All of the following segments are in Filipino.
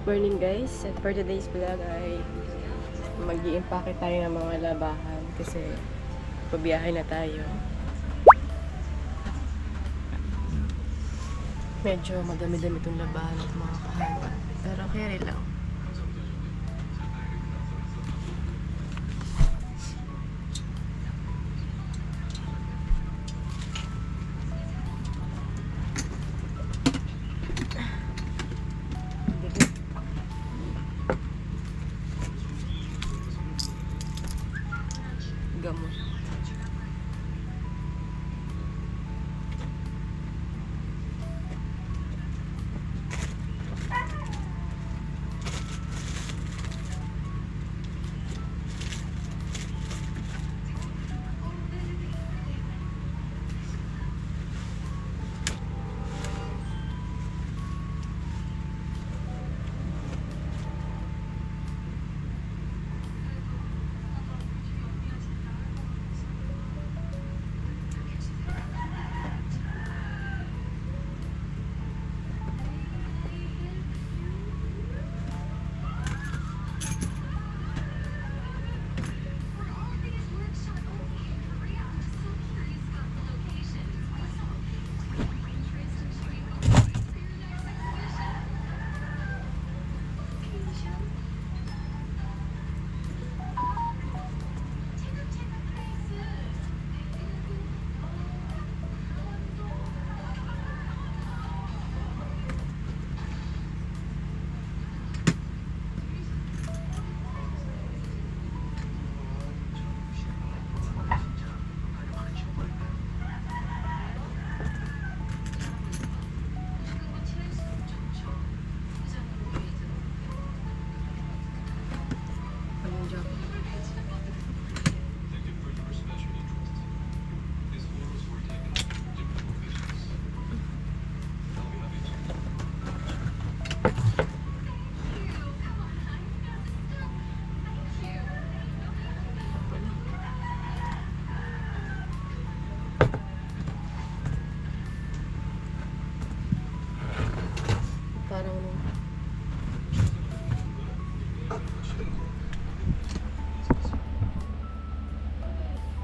Morning guys, at for today's vlog ay mag-i-impake tayo ng mga labahan kasi pabiyahe na tayo. Medyo madami-dami itong labahan at mga kahanan, pero carry lang. Gamot.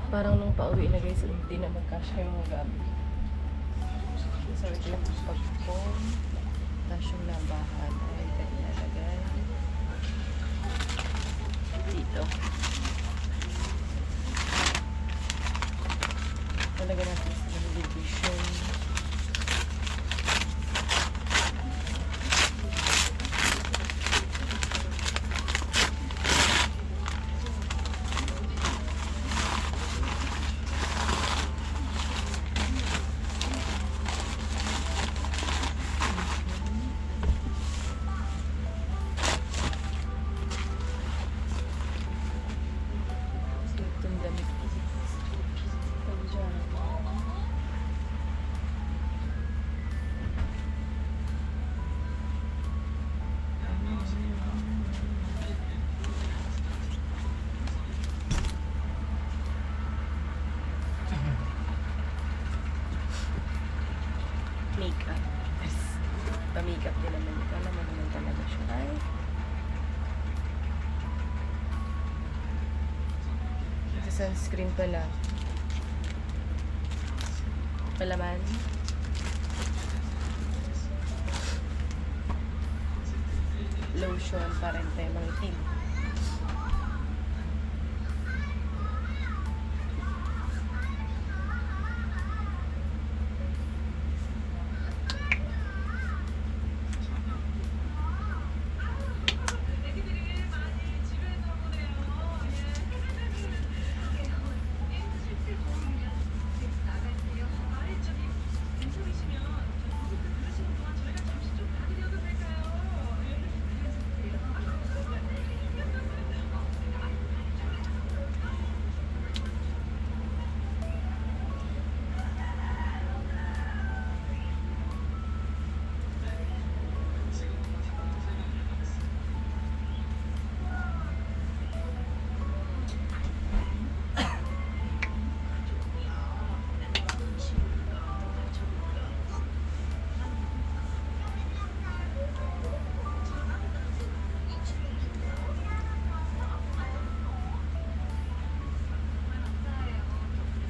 Parang nung pauwi na guys, hindi na magkasya yung gabi. So, ito yung pagpong. Tapos yung labahan ay nalagay dito. Talaga natin sa division. Makeup. Yes. Pa-makeup din naman ito. Alam naman talaga siya. Ay. Ito sunscreen pala. Palaman. Lotion para hindi tayo mangitim.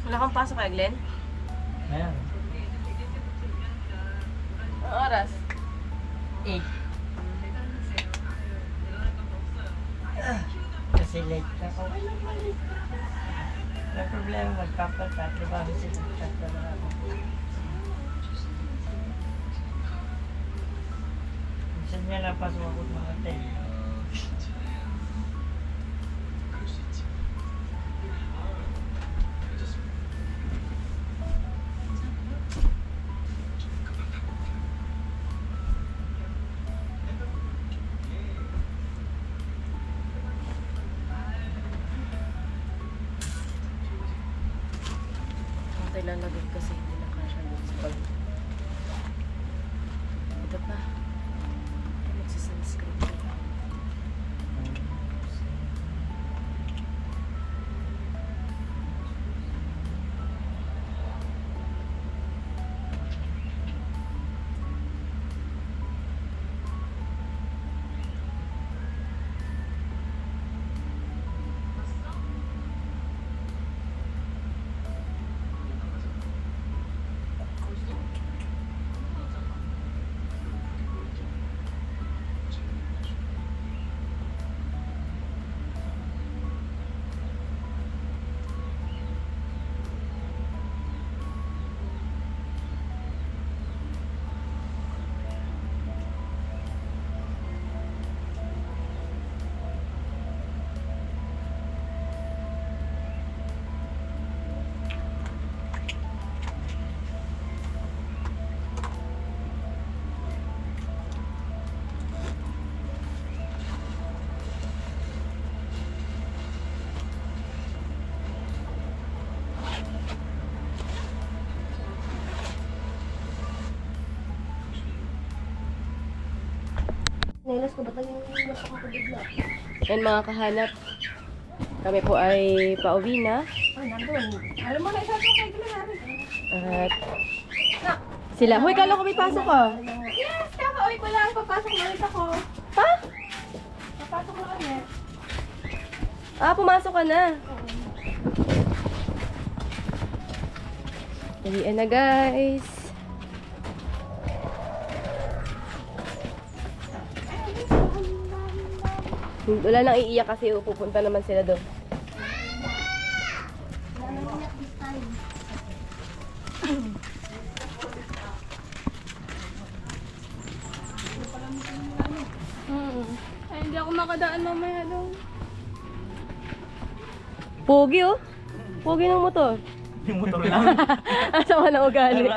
Wala kang pasok kay Glenn? Ayan. Ang oras? 8. Kasi late na ako. Wala problema, magpapatatlo ba ako sila? Tatlo na ako. Minsan niya napasok ako ng mga 10. Lalagay kasi hindi na kasha doon sa pag... Ito pa. Ay, magsusunscreen ko. Nailas ko, ba't yung masok ako bigla? Yan mga kahanap. Kami po ay pauwi na. Ay, nandun. Alam mo na, isa ko kay Glenn. At sila. Hoy, kala ko may pasok ka. Yes, kakauwi ko lang. Papasok na ulit ako. Ha? Papasok na ulit. Ah, pumasok ka na. Dalian na guys. Wala nang iiyak kasi pupunta naman sila doon. Ay, hindi ako makadaan mamaya daw. Pogi oh. Pogi ng motor. Yung motor lang. Asama na ugali.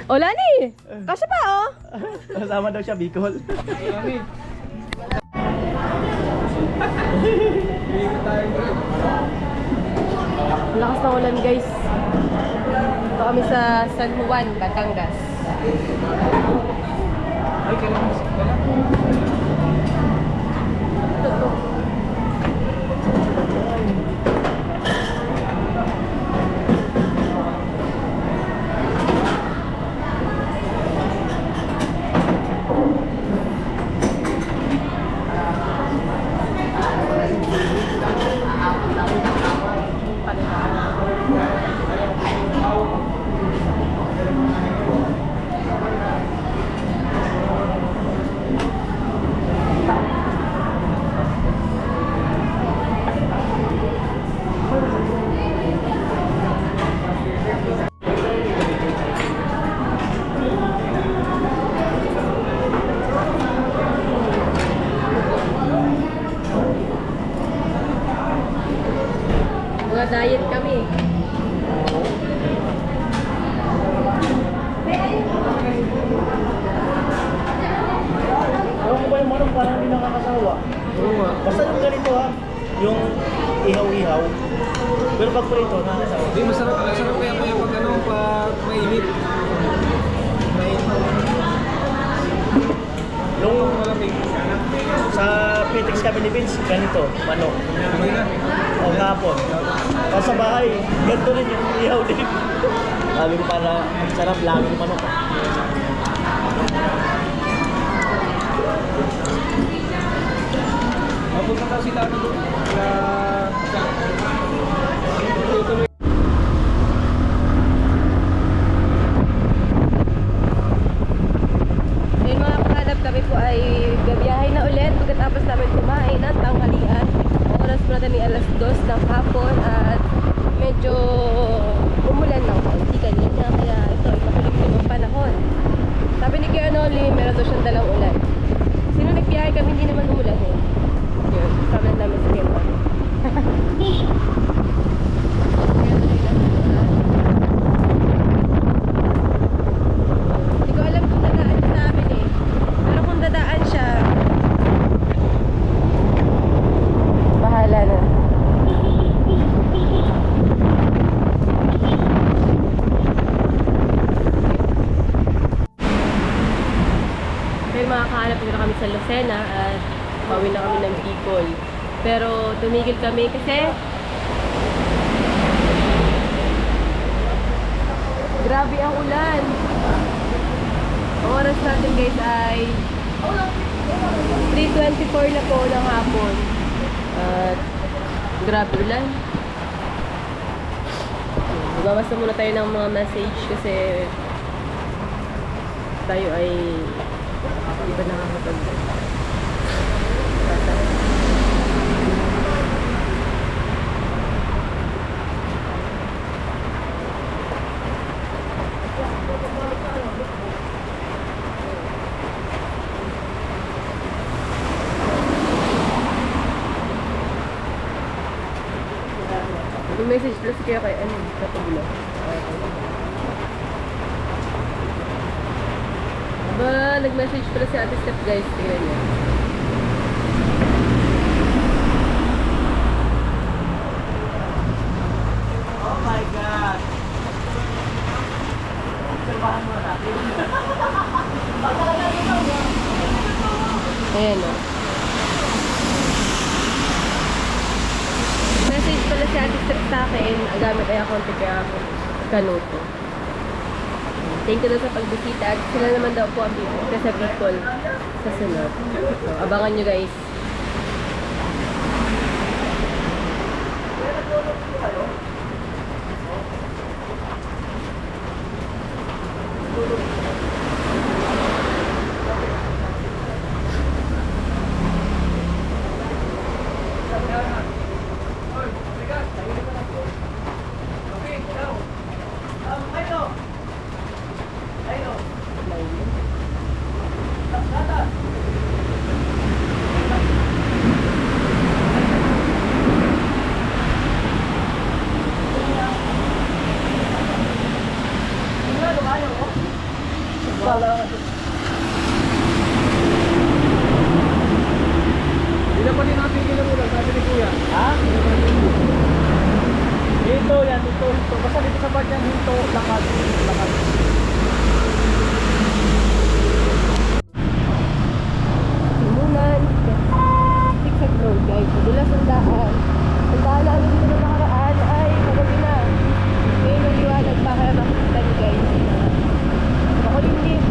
O Lani! Kasya pa oh! Kasama daw siya, Bicol. Lakas ng ulan guys. Ito kami sa San Juan, Batangas. Ay, kailangan musik pala. Mga diet kami. Ewan ko ba yung manok parang hindi nakakasawa? Oo nga. Basta yung ganito ha, yung ihaw-ihaw. Pero pag prito, nakakasawa. Hindi, masarap kaya pag ano, pag mainit. Nung Malamig. sa Pitex kami ni Vince, ganito, manok. Okay na. O hapon. Tapos sa bahay, ganito rin yung ihaw din. Sabi ko para ang sarap lagi ng manok. Mapunta daw sila ano doon. ko ay gabiyahe na ulit pagkatapos namin kumain at tanghalian. Ang oras po natin ay alas 2 ng hapon at medyo umulan ng kaunti kanina kaya ito ay makulimlim ang panahon. Sabi ni Kuya Noli, meron daw siyang dalang ulan. Sino nagbiyahe kami, hindi naman umulan eh. Yun, sabi na namin sa Kuya Noli. Hindi ko alam kung dadaan siya sa amin eh. Pero kung dadaan siya, bahala na. Pero makakahanap na kami sa Lucena at pauwi na kami ng Bicol. Pero tumigil kami kasi grabe ang ulan. Ang oras natin guys ay 3:24 na po ng hapon. At grabe ulan. Magbabasa muna tayo ng mga message kasi tayo ay hindi pa nakakapag yung message plus kaya kay ano katulad ba nag-message pala si Ate Steph guys, tingnan niya. Oh my God! Obserbahan mo natin. Ayan o. Message pala si Ate Steph sa akin, ang gamit ay account kaya ako Kanuto. Thank you daw sa pagbisita at sila naman daw po ang bibisita sa Bicol sa sunod. So, abangan nyo guys. Hindi na pa din natigil ang ulan, sabi ni Kuya. Ha? Dito yan, dito. Basta dito sa part yan, dito, lakad. Lakad. Simulan. Zigzag road guys. Madulas ang daan. Ang daan namin dito na nakaraan ay magabi na. Ngayon maliwanag pa kaya makikita niyo guys. Makulimlim.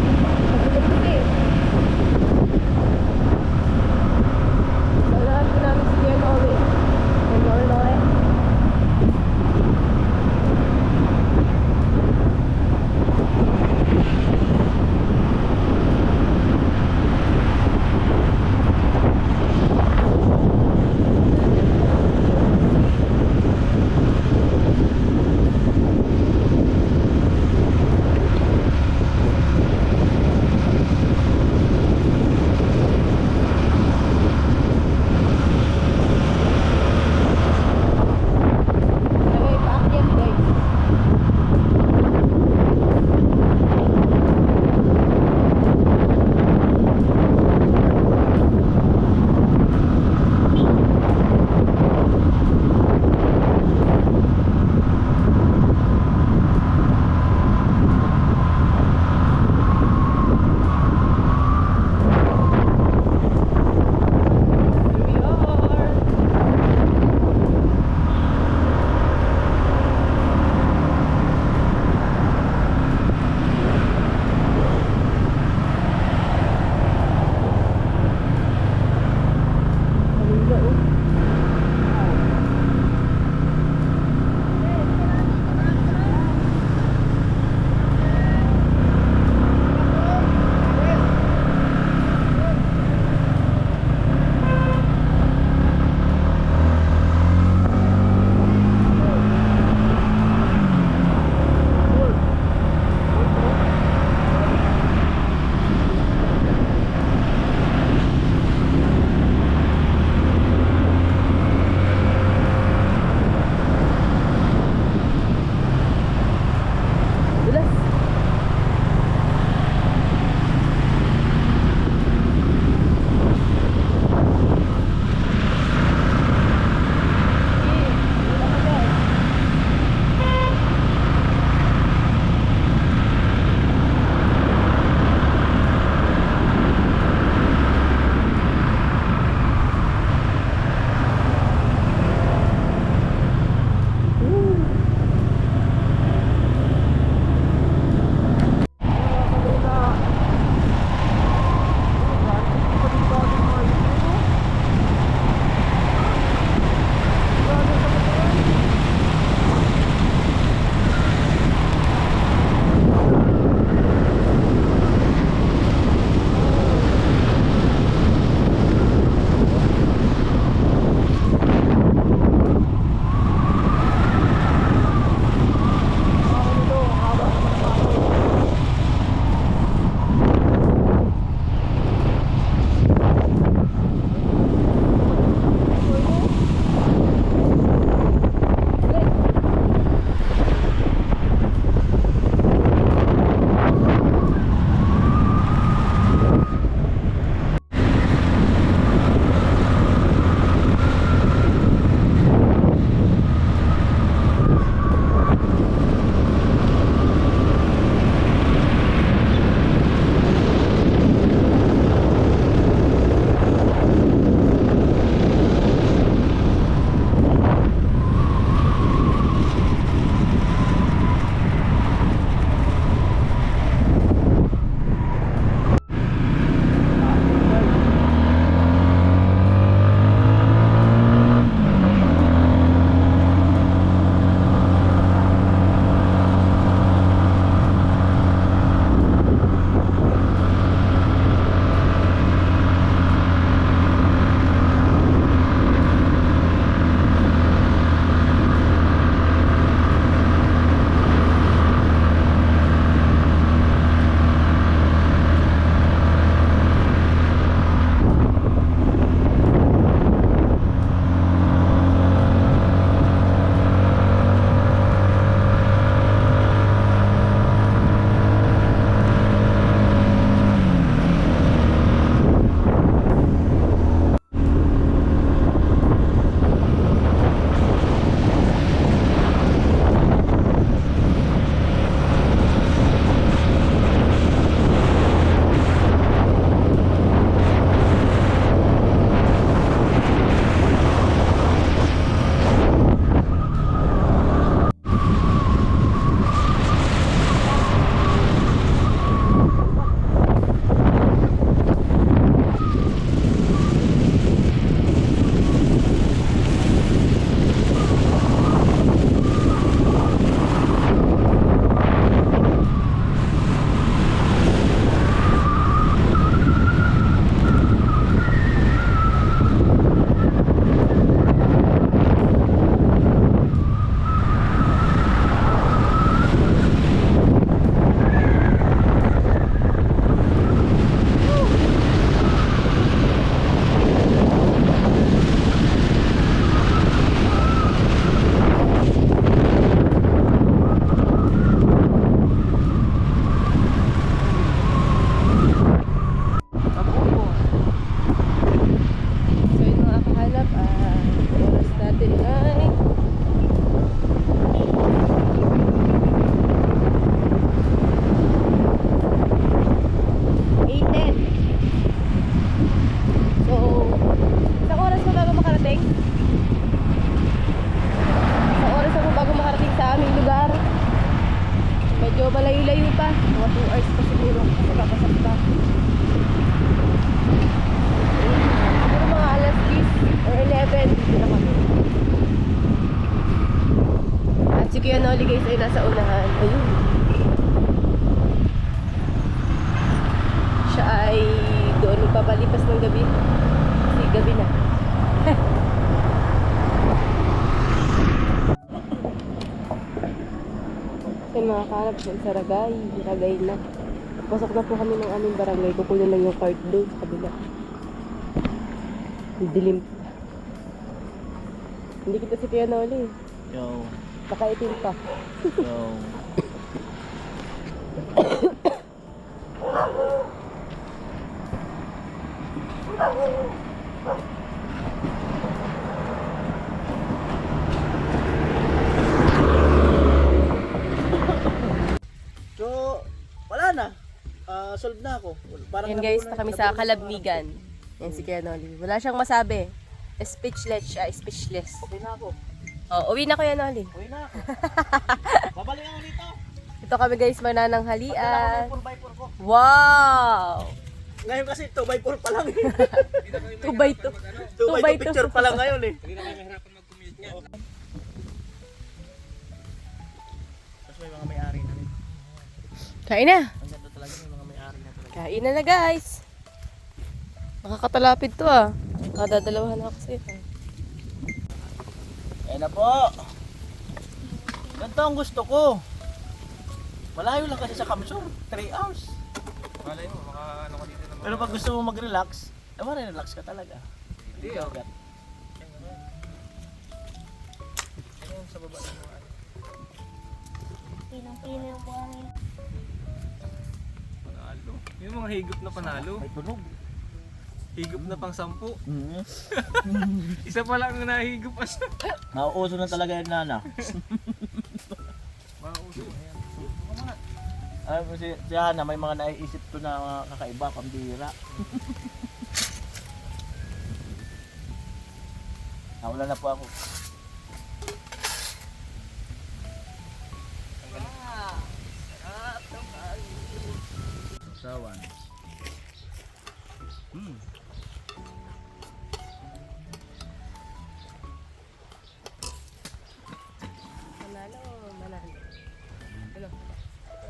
sa unahan. Ayun. Siya ay doon papalipas ng gabi. Kasi gabi na. Yan mga kalab, Saragay. Saragay na. Pasok na po kami ng aming barangay. Kukunin lang yung card doon sa kabila. Dilim. Hindi kita si Kuya Noli. Yo. Nakaitim pa. Yo. So, wala na. Solve na ako. Parang Yan guys, napunan- na kami sa napunan Kalabnigan. Yan si Kuya Noli. Wala siyang masabi. Speechless siya, speechless. Okay na ako. Oh, uwi na Kuya Noli. Uwi na ako. Babalik ako dito. Ito kami guys, Padala manananghalian. ko ng 4x4 ko. Wow! Ngayon kasi 2x4 pa lang. 2x2. 2x2 picture pa lang ngayon eh. Hindi na kayo mahirapan mag-commute niya. Tapos may mga may-ari na rin. Kain na! Ang ganda talaga may mga may-ari na talaga. Kain na guys! Nakakatalapid to ah. Nakadadalawahan ako sa ito. Ayan na po. Ganito ang gusto ko. Malayo lang kasi sa Kamsur. 3 hours. Malay mo, ano ka dito naman. Pero pag gusto mo mag-relax, relax ka talaga. Hindi oh. Ayun sa baba ng mga ano. Pinang-pina yung buhay. Panalo. Yung mga higop na panalo. May tunog. Higop na pang 10. Mm-hmm. Isa pa lang ang nahigop. Nauuso na talaga yung nana. Mauso. Ayan. Si Hana, may mga naiisip to na mga kakaiba, pambira. Wala na po ako. Sawan. Manalo, manalo. Hello.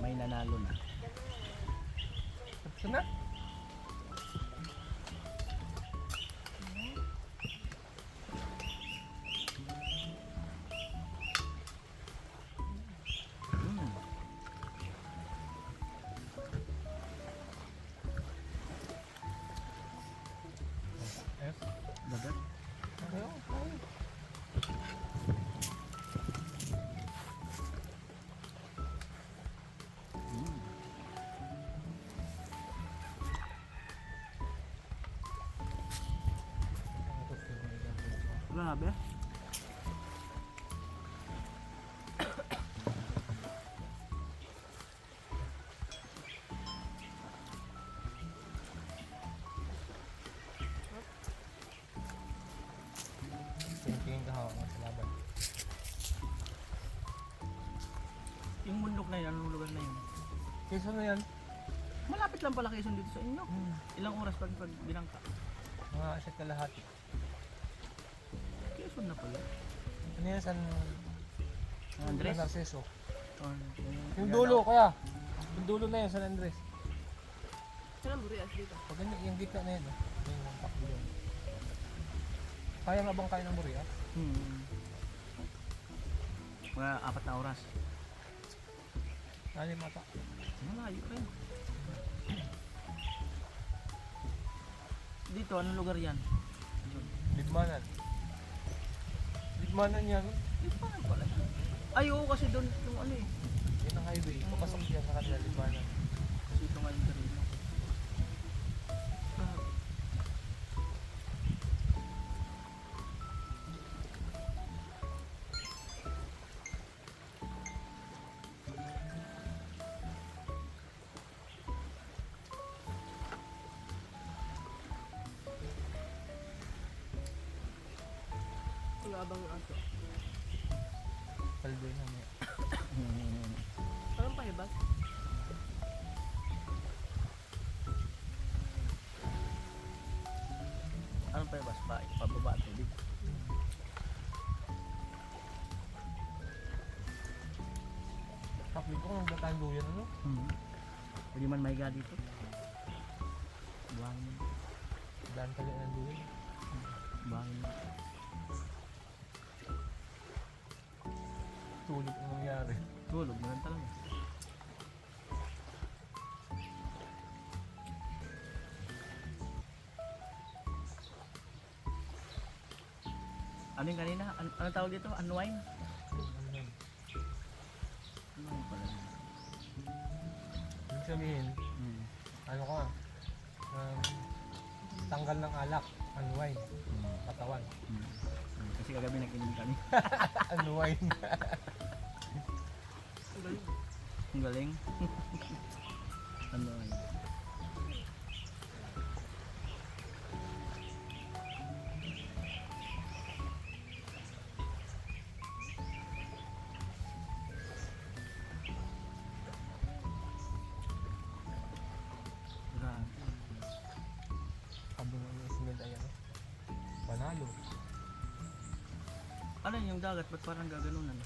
May nanalo na. Tapos na? Dagat. Grabe. Tingin ka hawak sa laban. Yung bundok na yan, anong lugar na yun? Kesa na yan. Malapit lang pala Quezon dito sa inyo. Ilang oras pag binangka? Mga asyat na lahat. Quezon na pala. Ano yan? San Andres? San Narciso. Oh, Yung dulo kaya. Yung dulo na yan, San Andres. Saan ang burias dito? Pag yung gitna na yan, yung takbo yun. Kaya nga bang kayo ng Buria? Mga 4 na oras. Ano yung mata? Malayo rin. Dito, anong lugar yan? Libmanan. Libmanan yan. Dito pa pala. Ay, oo, kasi doon, yung ano eh. Yan ang highway. Papasok yan sa kanila, Libmanan. Kasi ito nga yung tereno. Ano abang yung aso? Paldoy na may. Parang pahibas. Anong pa yung bas? Pababa at tubig. kung nagdataan duyan, ano? Pwede man mahiga dito. Buhangin. Daan ka ng duyan. Buhangin. Tulog ang nangyari. Tulog na lang talaga. Ano yung kanina? Ano tawag dito? Unwind? Ano yan? Unwind pala. Ibig sabihin, Hmm. ano ka, tanggal ng alak, unwind, katawan. Kasi kagabi nag-inom kami. Unwind. Ang galing. Unwind. Grabe. Sabi ng Ismail ay ano, panalo. Ano yung dagat? Ba't parang gaganunan?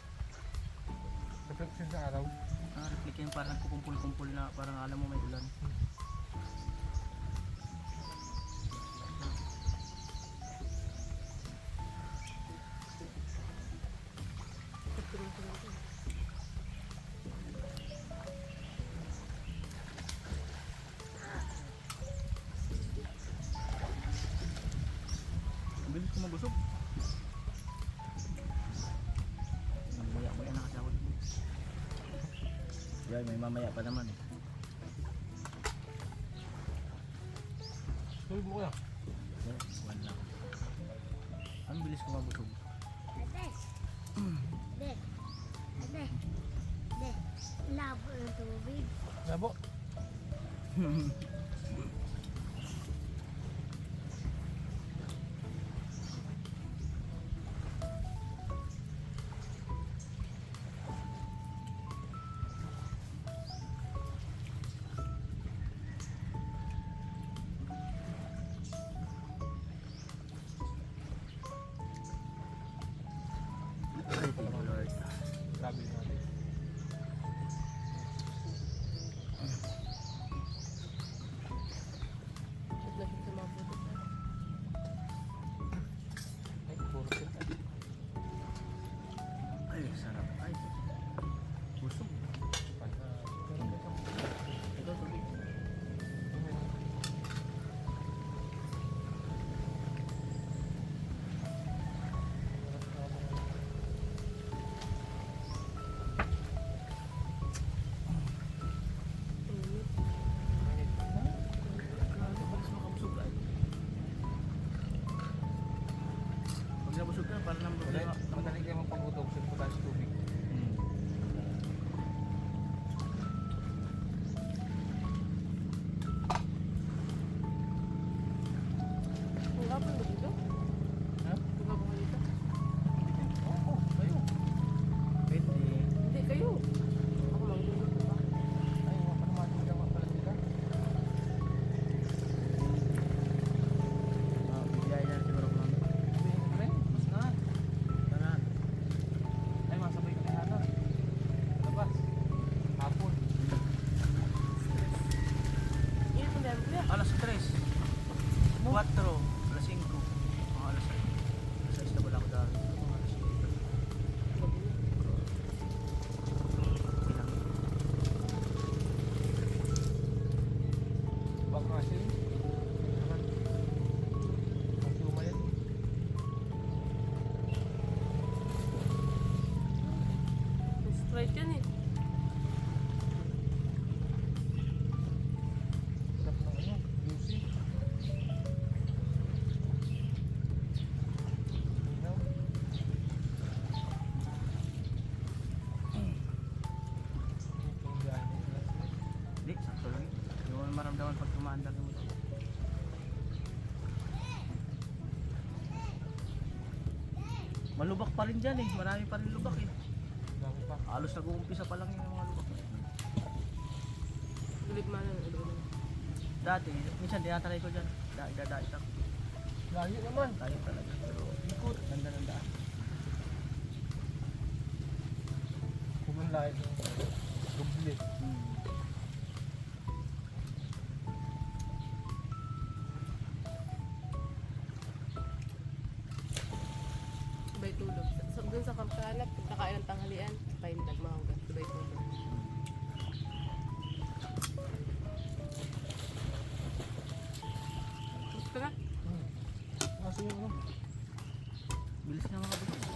Reflection sa araw. Reflect yung parang kukumpul-kumpul na parang alam mo may ulan. Ang bilis ko mabusog. Mamaya-maya na kasi ako. Yan, may mamaya pa naman. Tulog mo kaya? Wala. Ang bilis ko mabusog. Labo ng tubig. Labo. Thank you, Lord. Grabe natin. At na siya sa mga puto. Ay, puro sila. Ay, sarap. Ay, busog. Ito, tubig. Grabe, bilis makabusog ay. Pag nabusog ka, parang nang Madali kayo magpagutog sa putas tubig. Ang gapon ba dito? Ha? Ang gapon ba dito? Oo, kayo. Pwede. Hindi, kayo. Ako magdudod pa. Ay, wala pa naman yung gama pala sila. Bigay na siguro ko namin. Hindi, pre, mas na. Tara. Ay, masabay ka kaya na. Labas. Hapon. Iyan ang dami kuya. Alas 3. 4. Alas 5. Mga alas 6. Alas 6 na pala ako dahil. Mga alas 7. Ilang. Bak nga siya. Ang luma yan. Straight yan eh. Sarap ng ano, juicy. Ilaw. Ito yung daan niya. Hindi, sakto lang. Hindi mo maramdaman pag tumaandar mo ito. Malubak pa rin dyan eh. Marami pa rin lubak eh. Dami pa. Halos nag-uumpisa pa lang yung mga lubak. Ulit man ang ulo na. Dati, minsan tinatry ko dyan. Dadait ako. Layo naman. Tayo talaga. Pero ikot. Ganda ng daan. Kung ang layo ng Doble. Sabay tulog. Doon sa kampanat, nakain ng tanghalian, sabay nagmahugan, sabay tulog. Gusto na? Kasi yung ano. Bilis na mga kapatid.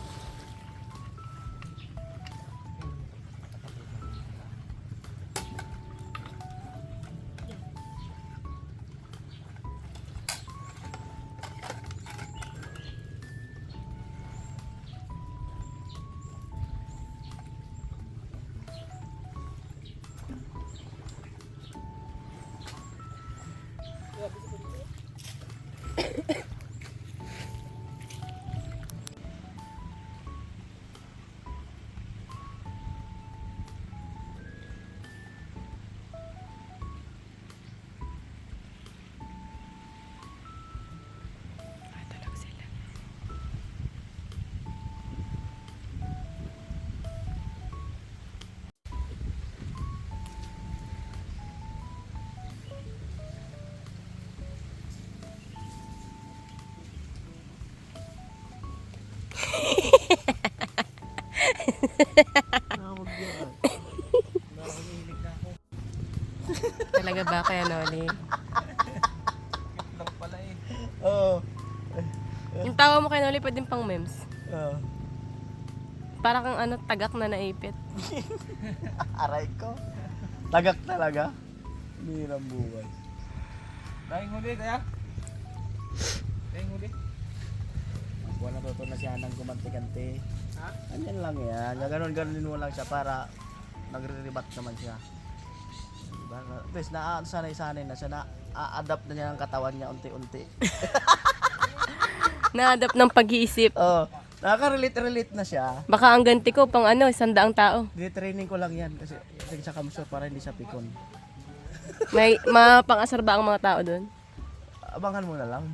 Nakawag yan. Nakakahilig na ako. Talaga ba kaya, Noli? Lang pala eh. Oo. Yung tawa mo kay Noli, pwedeng pang memes. Oo. Para kang ano, tagak na naipit. Aray ko. Tagak talaga. Hirang buhay. Dahing huli kaya? Dahing huli? Buwan natuto na siya ng gumanti-ganti. Ha? Ganyan lang yan. Gaganon-ganonin mo lang siya para nagre-rebat naman siya. Diba? At least sanay-sanay na siya. Na-adapt na niya ang katawan niya unti-unti. Na-adapt ng pag-iisip. Oo. Nakaka-relate na siya. Baka ang ganti ko, pang ano, 100 tao. Di-training ko lang yan kasi sa kamsyo para hindi siya pikon. May mapang-asar ba ang mga tao doon? Abangan mo na lang.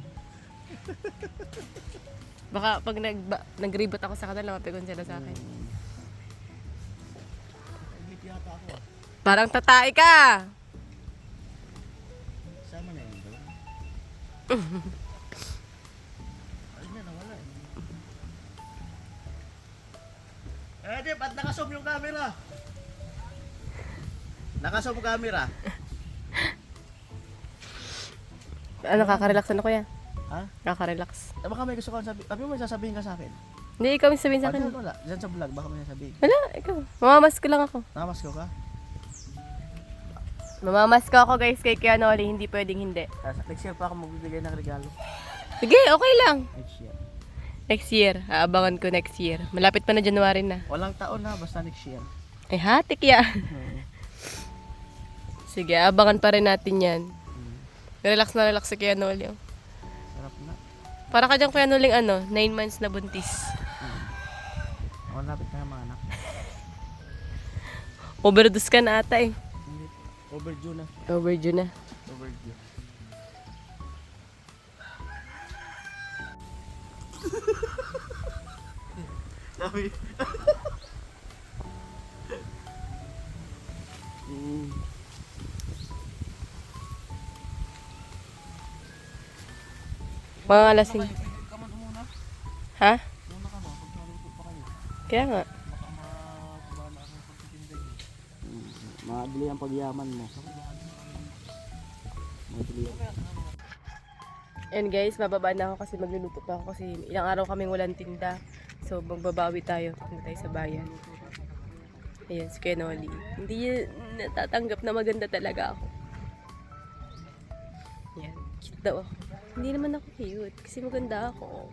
Baka pag nag-reboot ako sa kanila, mapikon sila sa akin. Nag-lip yata ako ah. Parang tatay ka! Sama na yun doon. Ayun na, nawala eh. Di, ba't nakasob yung camera? Nakasob yung camera? Ano, kakarelax na kuya? Ha? Kakarelax. Baka may gusto kang sabihin. Sabi mo, may sasabihin ka sa akin. Hindi, ikaw yung sabihin sa akin. Wala. Diyan sa vlog, baka may sasabihin. Wala, ikaw. Mamamasko lang ako. Namasko ka? Mamamasko ako guys kay Kuya Noli, hindi pwedeng hindi. Next year pa ako magbibigay ng regalo. Sige, okay lang. Next year. Next year, aabangan ko next year. Malapit pa na January na. Walang taon na, basta next year. Eh, hatik yan. Sige, abangan pa rin natin yan. Relax na relax si Kuya Noli. Oh. Sarap na. Para ka dyan Kuya Noling 9 months na buntis. Ako lapit na yung mga anak. Overdose ka na ata eh. Hindi. Overdue na. Overdue na. Overdue. Sabi. Mga lasing. Ka man muna. Ha? Muna ka ba? Pag naluto pa kayo. Kaya nga. Baka mabala akong pagtitinda yun. Mabili ang pagyaman mo. Mabili ang... And guys, bababa na ako kasi magluluto pa ako kasi ilang araw kaming walang tinda. So, magbabawi tayo. Punta tayo sa bayan. Ayan, si Kuya Noli. Hindi niya natatanggap na maganda talaga ako. Ayan, cute daw ako. Hindi naman ako cute kasi maganda ako.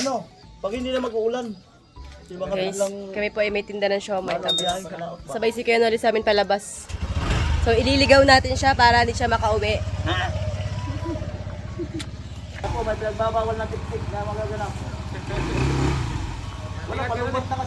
Ano? Pag hindi na mag-uulan. Di ba Guys, biglang... kami po ay may tinda ng siomay. Parang Tapos biyahe ka na. sabay si Kuya Noli sa amin palabas. So, ililigaw natin siya para hindi siya makauwi. Ako, may pinagbabawal na tik-tik na magaganap. Wala, palubot na kasi